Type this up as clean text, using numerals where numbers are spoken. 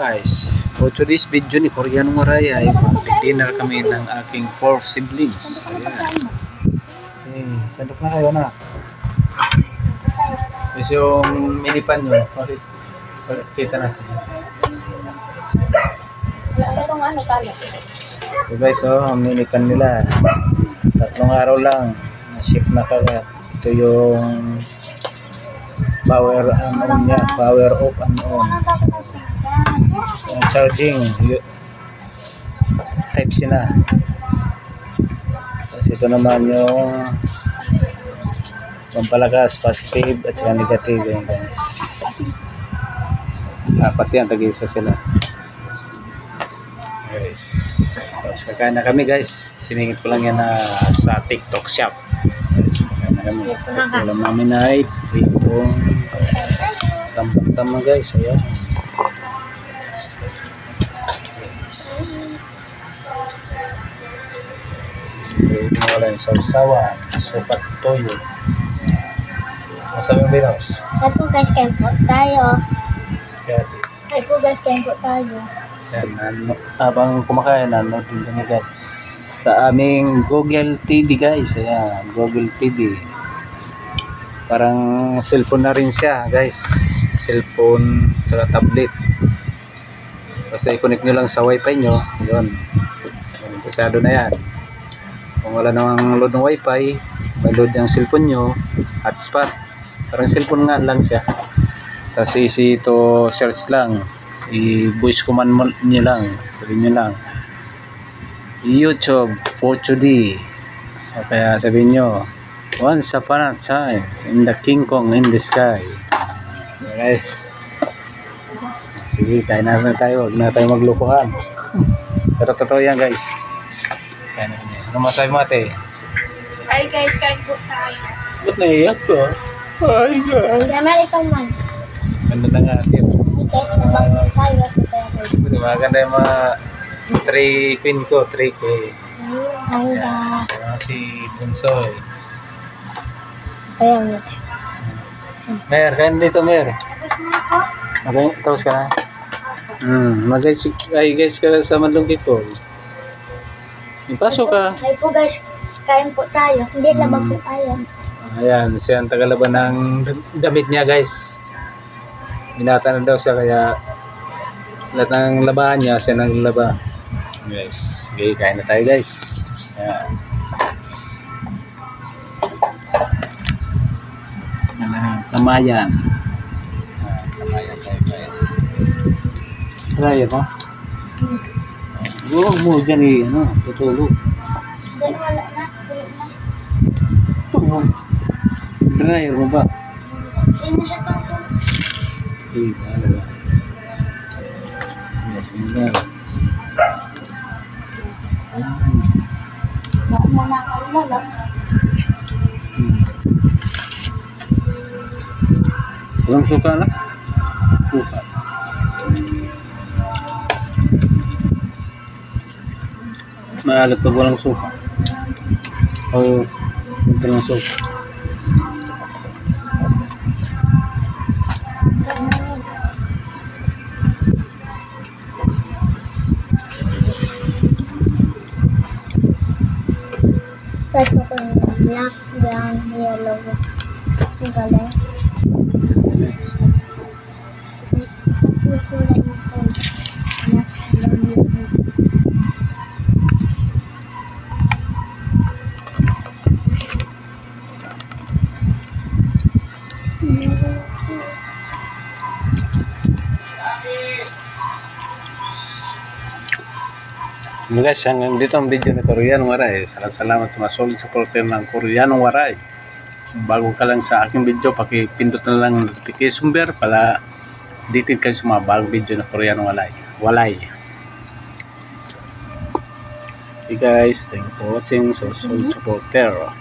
Guys, for today's video ni Koreanong Waray ay mag-dinner kami ng aking 4 siblings. Ayan. Sandok na kayo na. Tapos yung minipan nyo, bakit kita natin. So guys, ang minipan nila. 3 araw lang. Na-ship na kagad. Ito yung power on niya, power off and on. Charging type C na. Tapos ito naman yung pampalakas, positive at saka negative yan guys. Apat yan, tag-isa sila guys. Tapos kakain na kami guys. Siningit ko lang yan sa TikTok shop guys. Kakain na kami. Ulam namin ay itong tambang guys. Ayan. Wala yung sausawan, supat toyo. Masabi mo Binos? Ay po guys, kain po tayo. Kaya Ay po guys, kain po tayo. habang kumakain, nanood din kami guys sa aming Google TV guys. Ayan, Google TV. Parang cellphone na rin siya guys. Cellphone saka tablet. Basta i-connect nyo lang sa wifi nyo. Yun. Pasado na yan. Kung wala namang load ng wifi, may load yung cellphone nyo, hotspot. Parang cellphone nga lang siya. Tapos easy to search lang. I-voice command mo nyo lang. Sabihin nyo lang. YouTube 4D. O kaya sabihin nyo, once upon a time in the King Kong in the sky. Okay, guys. Sige, kain na tayo. Huwag na tayo maglukuhan. Pero totoo yan guys. Kain na kami. Ano masabi mo ate? Ay guys, kain po tayo. Ba't naiyak ko? Ay guys. American man. Ganda na nga ate. Guys, nabang po tayo. Maganda yung mga 3 queen ko. 3K. Ganda. Si Bunsoy. Ayan. Mer, kain dito Mer. Okay, tapos ka na? Ay guys ka sa Mandong People. Ipasok ka. Ay po guys, kain po tayo. Hindi labang po tayo. Ayan, siya ang tagalaban ng damit niya guys. Binata na daw siya kaya lahat ng labahan niya siya nang laba. Guys, okay, kain na tayo guys. Ayan. Tamayan. Tamayan tayo guys. Try mo? Huwag mo dyan tutulog. Then wala na. Wala na. Dryer mo ba? Hindi na siya tutulog. Uy, ano ba? Yes, hindi. Baka mo na ako lang. Walang suka na? Suka. Maalat pag walang suka. O, ito lang suka. Kahit po ko yung black, brown, yellow. Ang galing. Guys, hanggang dito ang video ni Koreanong Waray. Salamat sa mga solid supporter ng Koreanong Waray. Bago ka lang sa aking video, pakipindot na lang notification bell para updated kayo sa mga bagong video na Koreanong Waray. Okay guys, thank you for watching. So solid supporter.